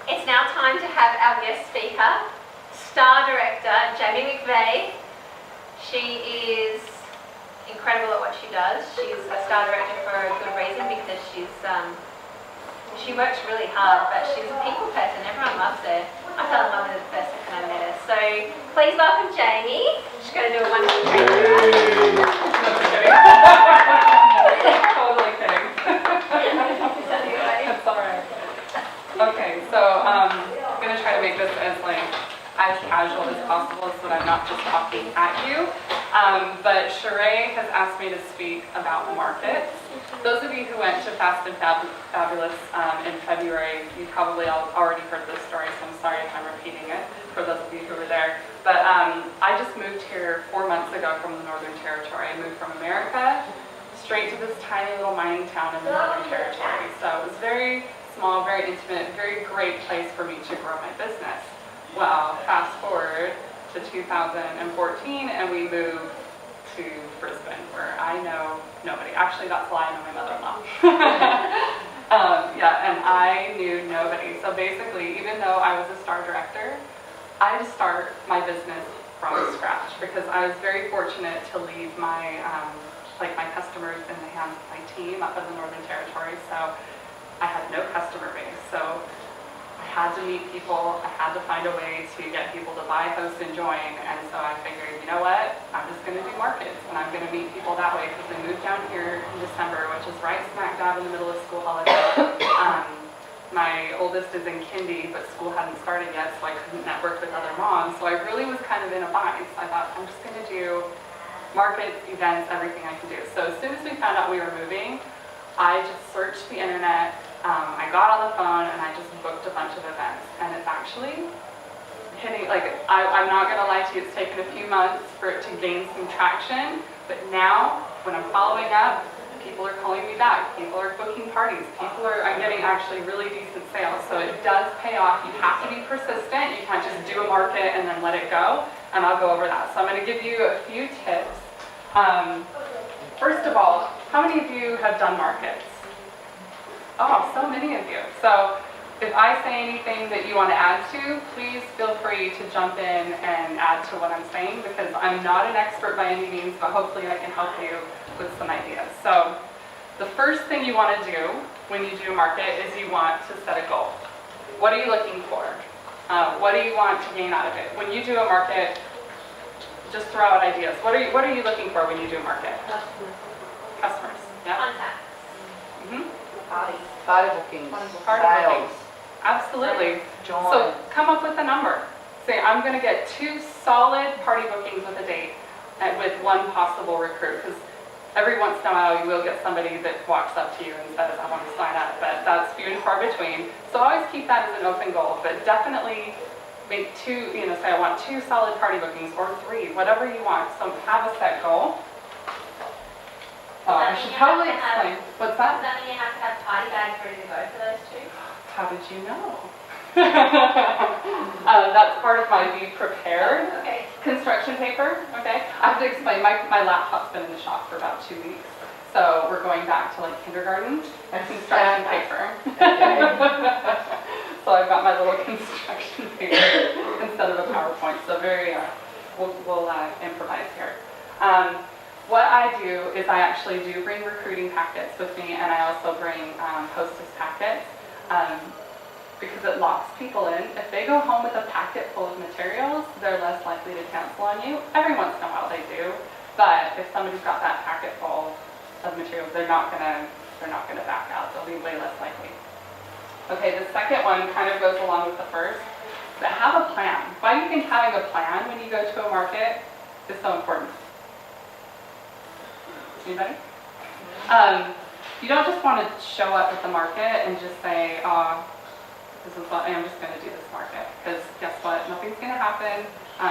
It's now time to have our guest speaker, star director McVeigh. She is incredible at what she does. She's a star director for a good reason because she works really hard, but she's a people person. Everyone loves her. I fell in love with her the first second I met her. So please welcome Jamie. She's going to do a wonderful trick. Totally kidding. That's all right. Okay, so I'm going to try to make this as casual as possible so that I'm not just talking at you. But Sherah has asked me to speak about markets. Those of you who went to Fast and Fabulous in February, you probably all already heard this story, so I'm sorry if I'm repeating it for those of you who were there. But I just moved here 4 months ago from the Northern Territory. I moved from America straight to this tiny little mining town in the Northern Territory. So it was very small, very intimate, very great place for me to grow my business. Well, fast forward to 2014 and we moved to Brisbane, where I know nobody. Actually, that's a lie, I know my mother-in-law. And I knew nobody. So basically, even though I was a star director, I had to start my business from scratch because I was very fortunate to leave my my customers in the hands of my team up in the Northern Territory. So I had no customer base. So I had to meet people, I had to find a way to get people to buy, host, and join, and so I figured, you know what, I'm just going to do markets, and I'm going to meet people that way, because we moved down here in December, which is right smack dab in the middle of school holiday. My oldest is in kindy, but school hadn't started yet, so I couldn't network with other moms, so I really was kind of in a bind, so I thought, I'm just going to do markets, events, everything I can do. So as soon as we found out we were moving, I just searched the internet. I got on the phone and I just booked a bunch of events, and it's actually hitting, I'm not going to lie to you, it's taken a few months for it to gain some traction, but now when I'm following up, people are calling me back, people are booking parties, I'm getting actually really decent sales, so it does pay off. You have to be persistent, you can't just do a market and then let it go, and I'll go over that. So I'm going to give you a few tips. First of all, how many of you have done markets? Oh, so many of you. So if I say anything that you want to add to, please feel free to jump in and add to what I'm saying, because I'm not an expert by any means, but hopefully I can help you with some ideas. So the first thing you want to do when you do a market is you want to set a goal. What are you looking for? What do you want to gain out of it? When you do a market, just throw out ideas. What are you looking for when you do a market? Customers. Yeah. Contacts. Party bookings. Sales. Absolutely. Join. So come up with a number. Say, I'm going to get 2 solid party bookings with a date and with 1 possible recruit. Because every once in a while you will get somebody that walks up to you and says, I want to sign up. But that's few and far between. So always keep that as an open goal. But definitely make 2, say I want 2 solid party bookings or 3, whatever you want. So have a set goal. I should probably explain. What's that? Does that mean you have to have party bags ready to go for those 2? How did you know? That's part of my be prepared. Okay. Construction paper, okay? I have to explain, my laptop's been in the shop for about 2 weeks. So we're going back to kindergarten and construction paper. So I've got my little construction paper instead of a PowerPoint. So we'll improvise here. What I do is I actually do bring recruiting packets with me, and I also bring hostess packets because it locks people in. If they go home with a packet full of materials, they're less likely to cancel on you. Every once in a while they do, but if somebody's got that packet full of materials, they're not gonna back out. They'll be way less likely. Okay, the second one kind of goes along with the first, but have a plan. Why do you think having a plan when you go to a market is so important? Anybody? You don't just want to show up at the market and just say, this is what I'm just going to do this market. Because guess what? Nothing's going to happen.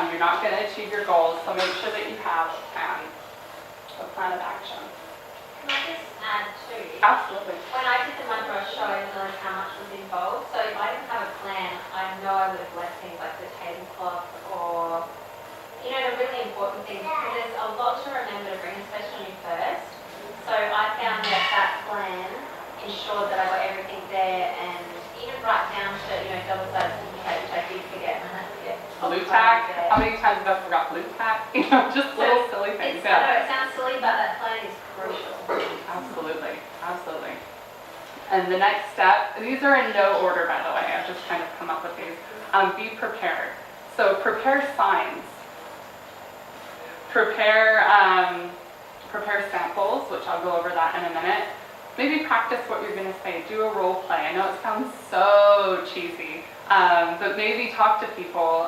You're not going to achieve your goals. So make sure that you have a plan of action. Can I just add too? Absolutely. When I did the Monroe show, I didn't realize how much was involved. So if I didn't have a plan, I know I would have left things like the tablecloth or the really important things, because there's a lot to remember to bring, especially when you first. So I found that plan ensured that I got everything there, and even right down to, double blue tack. How many times have I forgot blue tack? You know, just little silly things. I know it sounds silly, but that planning is crucial. Absolutely, absolutely. And the next step, these are in no order, by the way. I've just kind of come up with these. Be prepared. So prepare signs. Prepare samples, which I'll go over that in a minute. Maybe practice what you're going to say. Do a role play. I know it sounds so cheesy, but maybe talk to people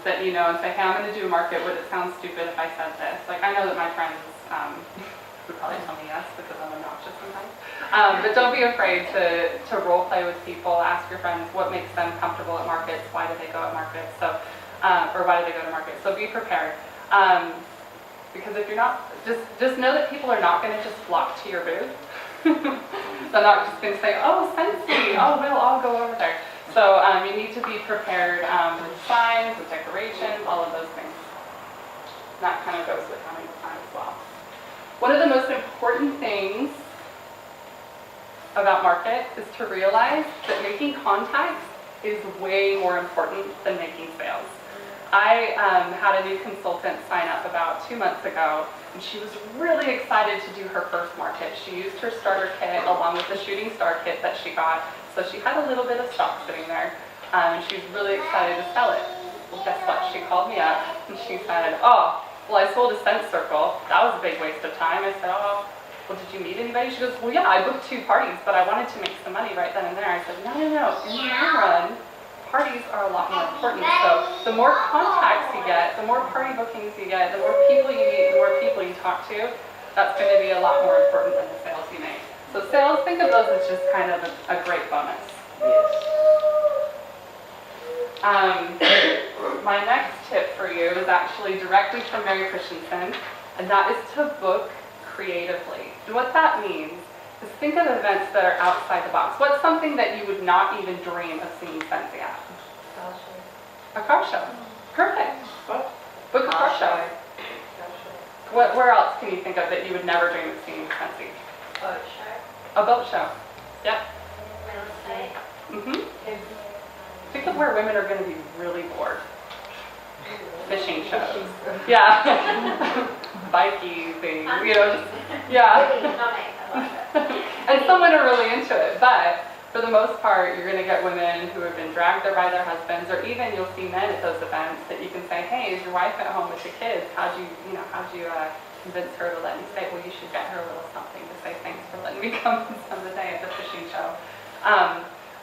that you know and say, hey, I'm going to do a market. Would it sound stupid if I said this? Like, I know that my friends would probably tell me yes because I'm obnoxious sometimes. But don't be afraid to role play with people. Ask your friends what makes them comfortable at markets. Why do they go at markets? So, or why do they go to markets? So be prepared. Because if you're not, just know that people are not going to just flock to your booth. They're not just going to say, oh, Scentsy, oh, we'll all go over there. So you need to be prepared with signs, with decorations, all of those things. That kind of goes with having time as well. One of the most important things about market is to realize that making contacts is way more important than making sales. I had a new consultant sign up about 2 months ago, and she was really excited to do her first market. She used her starter kit along with the shooting star kit that she got, so she had a little bit of stock sitting there, and she was really excited to sell it. Well, guess what? She called me up, and she said, oh, well, I sold a scent circle. That was a big waste of time. I said, oh, well, did you meet anybody? She goes, well, yeah, I booked 2 parties, but I wanted to make some money right then and there. I said, no. In the long run, parties are a lot more important. So the more contacts you get, the more party bookings you get, the more people you meet, the more people you talk to, that's going to be a lot more important than the sales you make. So sales, think of those as just kind of a great bonus. My next tip for you is actually directly from Mary Christensen, and that is to book creatively. And what that means is think of events that are outside the box. What's something that you would not even dream of seeing Scentsy at? A car show. Perfect. What? Book a car show. Where else can you think of that you would never dream of seeing Scentsy? Boat show. A boat show. Yep. Real estate. Think of where women are going to be really bored. Fishing shows. Yeah. Bikie things. You know, just, yeah. And some women are really into it, but for the most part, you're going to get women who have been dragged there by their husbands, or even you'll see men at those events that you can say, hey, is your wife at home with the kids? How'd you convince her to let me stay? Well, you should get her a little something to say thanks for letting me come and spend the day at the fishing show.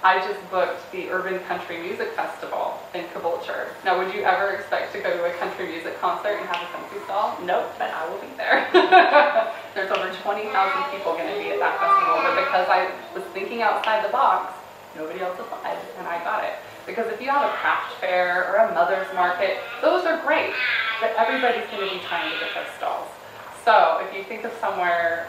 I just booked the Urban Country Music Festival in Caboolture. Now, would you ever expect to go to a country music concert and have a Scentsy stall? Nope, but I will be there. There's over 20,000 people going to be at that festival, but because I was thinking outside the box, nobody else applied, and I got it. Because if you have a craft fair or a mother's market, those are great, but everybody's going to be trying to get those stalls. So if you think of somewhere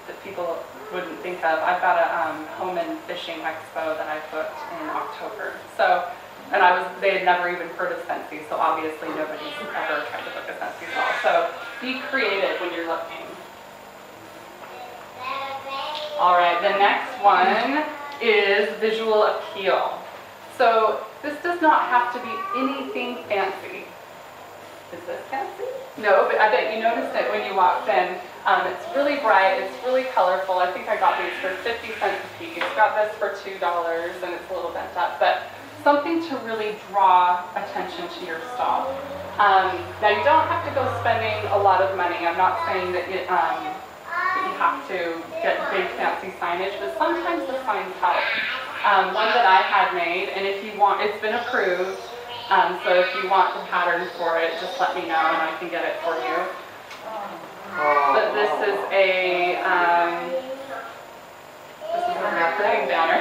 that people wouldn't think of, I've got a home and fishing expo that I booked in October. So, and they had never even heard of Scentsy, so obviously nobody's ever tried to book a Scentsy stall. So be creative when you're looking. All right, the next one is visual appeal. So this does not have to be anything fancy. Is this fancy? No, but I bet you noticed it when you walked in. It's really bright, it's really colorful. I think I got these for 50 cents a piece. Got this for $2 and it's a little bent up, but something to really draw attention to your stall. Now you don't have to go spending a lot of money. I'm not saying that you have to get big fancy signage, but sometimes the signs help. One that I had made, and if you want, it's been approved, so if you want the pattern for it, just let me know and I can get it for you. But this is a marketing banner.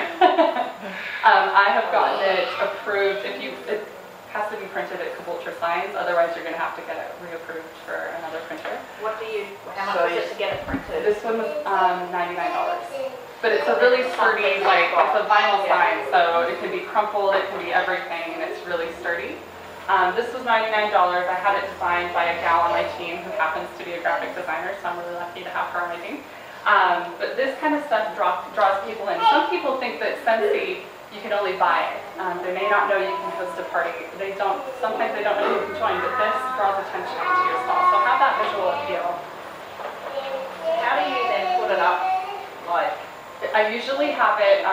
I have gotten it approved. It has to be printed at Caboolture Signs, otherwise you're going to have to get it reapproved for another printer. How much was it to get it printed? This one was $99. But it's a really sturdy, it's a vinyl sign, so it can be crumpled, it can be everything, and it's really sturdy. This was $99. I had it designed by a gal on my team who happens to be a graphic designer, so I'm really lucky to have her on my team. But this kind of stuff draws people in. Some people think that Scentsy you can only buy it. They may not know you can host a party. Sometimes they don't know you can join, but this draws attention to your stall. So have that visual appeal. How do you then put it up? Like, I usually have it,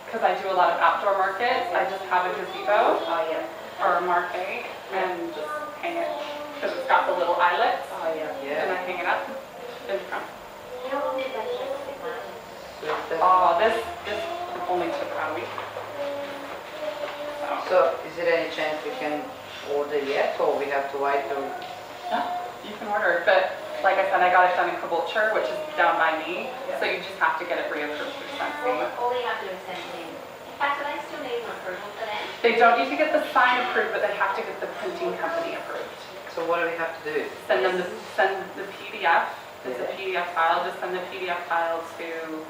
because I do a lot of outdoor markets, I just have a gazebo oh yeah, or a marquee and just hang it, because it's got the little eyelets, oh yeah, and I yeah. hang it up in front. How long did that take to make mine? Oh, this only took about a week. So, is there any chance we can order yet, or we have to wait till? Yeah, you can order it, but like I said, I got it done in Caboolture, which is down by me, so you just have to get it reapproved through Scentsy. All you have to do is send it in. In fact, do they still need an approval for that? They don't need to get the sign approved, but they have to get the printing company approved. So what do we have to do? Send the PDF. It's a PDF file. Just send the PDF file to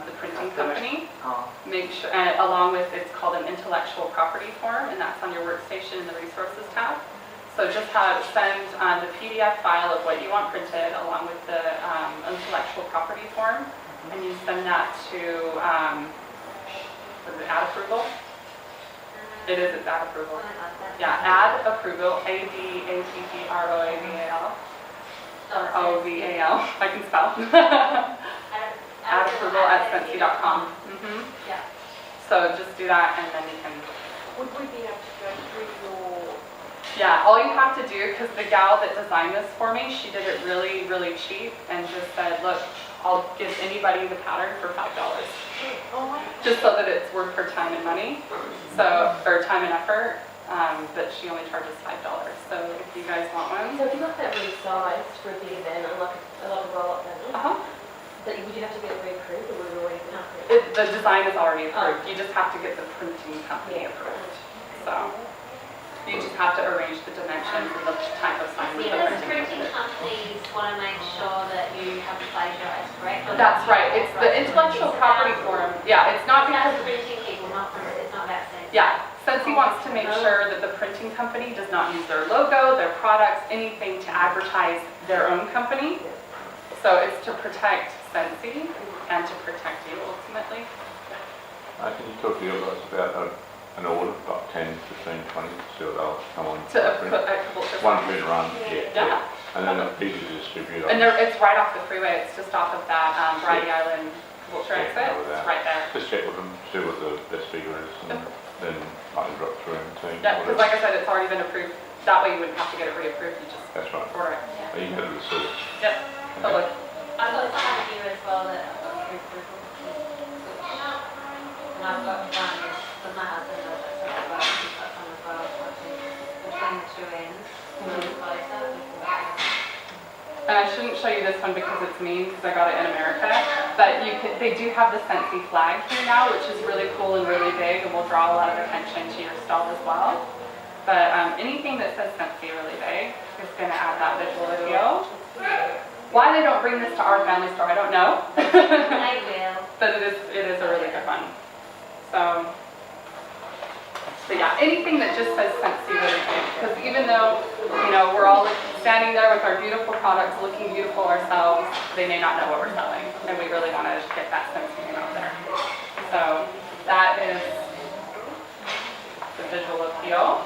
the printing company. Oh, Make sure, along with, it's called an intellectual property form, and that's on your workstation in the resources tab. So just send the PDF file of what you want printed along with the intellectual property form, and you send that to is it ad approval? It's ad approval. Yeah, ad approval, ADAPPROAVAL, or OVAL, I can spell. Ad approval at Scentsy.com. Yeah. So just do that, and then you can. Would we be able to go through your... Yeah, all you have to do, because the gal that designed this for me, she did it really, really cheap, and just said, look, I'll give anybody the pattern for $5. Oh, wow. Just so that it's worth her time and money, so, or time and effort, but she only charges $5. So if you guys want one. So if you got that resized for a big event, and like a roll-up banner, Uh-huh. would you have to get it reapproved, or would it already been approved? The design is already approved, you just have to get the printing company approved. So, you just have to arrange the dimensions and the type of sign with the Because printing printing company. companies want to make sure that you have plagiarized, correct? That's right, it's the intellectual property form. Yeah, it's not because, That's printing people, not printers. It's not about Scentsy. yeah, Scentsy wants to make sure that the printing company does not use their logo, their products, anything to advertise their own company. So it's to protect Scentsy and to protect you ultimately. Can you talk to you guys about an order, about 10, 15, 20, see what they'll come on? To put a Caboolture. One print run, Yeah. And then it's easy to distribute. And it's right off the freeway, it's just off of that Variety Island Caboolture exit, it's right there. Just check with them, see what the best figure is, and then I can drop through and see. Yeah, because like I said, it's already been approved. That way you wouldn't have to get it reapproved, you just That's right. order it. You can go to the source. Yep, totally. I've got some here as well that I've got pre-approval. And I've got one that my husband does, so I've got some as well, watching between the two ends, a little closer. And I shouldn't show you this one because it's mean, because I got it in America, but they do have the Scentsy flag here now, which is really cool and really big, and will draw a lot of attention to your stall as well. But anything that says Scentsy really big is going to add that visual appeal. Why they don't bring this to our family store, I don't know. They will. But it is a really good one. So, but yeah, anything that just says Scentsy really big, because even though, you know, we're all standing there with our beautiful products, looking beautiful ourselves, they may not know what we're selling, and we really want to get that Scentsy name out there. So that is the visual appeal.